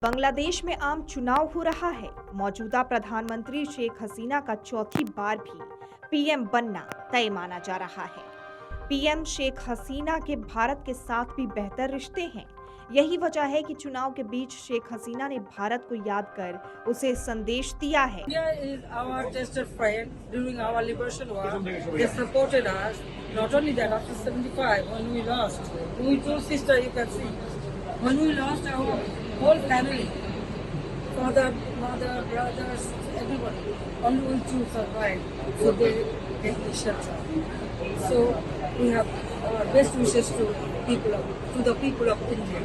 बांग्लादेश में आम चुनाव हो रहा है। मौजूदा प्रधानमंत्री शेख हसीना का चौथी बार भी पीएम बनना तय माना जा रहा है। पीएम शेख हसीना के भारत के साथ भी बेहतर रिश्ते हैं। यही वजह है कि चुनाव के बीच शेख हसीना ने भारत को याद कर उसे संदेश दिया है। India is our tested friend during our liberation war. They supported us. Not only that, after 75, when we lost, we told sister, you can see, when we lost our whole family, father, mother, brothers, everybody, only we two survived. So they gave me shelter. So we have our best wishes to the people of India.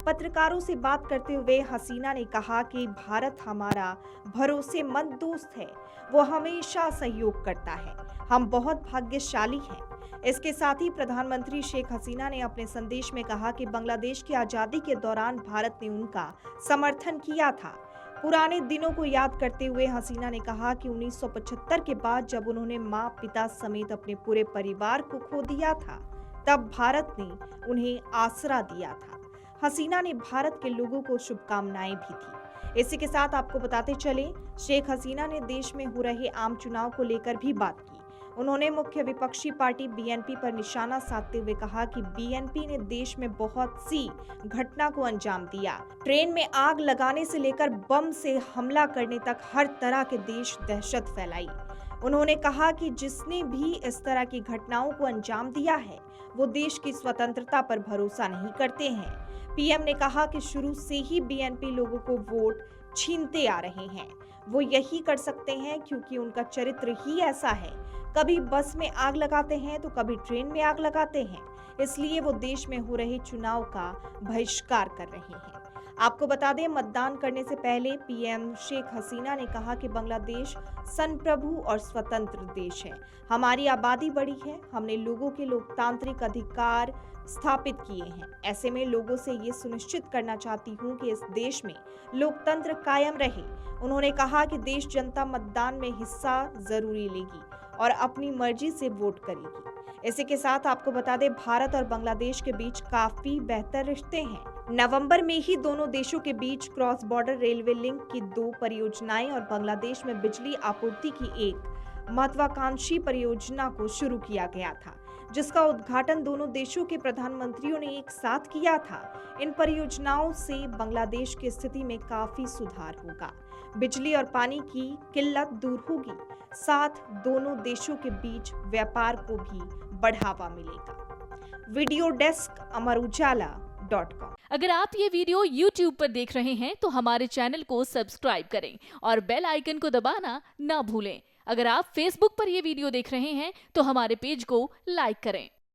पत्रकारों से बात करते हुए हसीना ने कहा कि भारत हमारा भरोसेमंद दोस्त है, वो हमेशा सहयोग करता है, हम बहुत भाग्यशाली हैं। इसके साथ ही प्रधानमंत्री शेख हसीना ने अपने संदेश में कहा कि बांग्लादेश की आजादी के दौरान भारत ने उनका समर्थन किया था। पुराने दिनों को याद करते हुए हसीना ने कहा कि 1975 के बाद जब उन्होंने माँ पिता समेत अपने पूरे परिवार को खो दिया था, तब भारत ने उन्हें आसरा दिया था। हसीना ने भारत के लोगों को शुभकामनाएं भी दी। इसी के साथ आपको बताते चले, शेख हसीना ने देश में हो रहे आम चुनाव को लेकर भी बात की। उन्होंने मुख्य विपक्षी पार्टी बीएनपी पर निशाना साधते हुए कहा कि बीएनपी ने देश में बहुत सी घटना को अंजाम दिया। ट्रेन में आग लगाने से लेकर बम से हमला करने तक हर तरह के देश दहशत फैलाई। उन्होंने कहा कि जिसने भी इस तरह की घटनाओं को अंजाम दिया है, वो देश की स्वतंत्रता पर भरोसा नहीं करते हैं। पीएम ने कहा कि शुरू से ही बीएनपी लोगों को वोट छीनते आ रहे हैं। वो यही कर सकते हैं क्योंकि उनका चरित्र ही ऐसा है। कभी बस में आग लगाते हैं तो कभी ट्रेन में आग लगाते हैं। इसलिए वो देश में हो रहे चुनाव का बहिष्कार कर रहे हैं। आपको बता दें, मतदान करने से पहले पीएम शेख हसीना ने कहा कि बांग्लादेश संप्रभु और स्वतंत्र देश है। हमारी आबादी बड़ी है, हमने लोगों के लोकतांत्रिक अधिकार स्थापित किए हैं। ऐसे में लोगों से ये सुनिश्चित करना चाहती हूँ कि इस देश में लोकतंत्र कायम रहे। उन्होंने कहा कि देश जनता मतदान में हिस्सा जरूरी लेगी और अपनी मर्जी से वोट करेगी। इसी के साथ आपको बता दें, भारत और बांग्लादेश के बीच काफी बेहतर रिश्ते हैं। नवंबर में ही दोनों देशों के बीच क्रॉस बॉर्डर रेलवे लिंक की 2 परियोजनाएं और बांग्लादेश में बिजली आपूर्ति की एक महत्वाकांक्षी परियोजना को शुरू किया गया था, जिसका उद्घाटन दोनों देशों के प्रधानमंत्रियों ने एक साथ किया था। इन परियोजनाओं से बांग्लादेश की स्थिति में काफी सुधार होगा, बिजली और पानी की किल्लत दूर होगी, साथ दोनों देशों के बीच व्यापार को भी बढ़ावा मिलेगा। Video desk अमरउजाला.com। अगर आप ये वीडियो YouTube पर देख रहे हैं तो हमारे चैनल को सब्सक्राइब करें और बेल आइकन को दबाना ना भूलें। अगर आप Facebook पर ये वीडियो देख रहे हैं तो हमारे पेज को लाइक करें।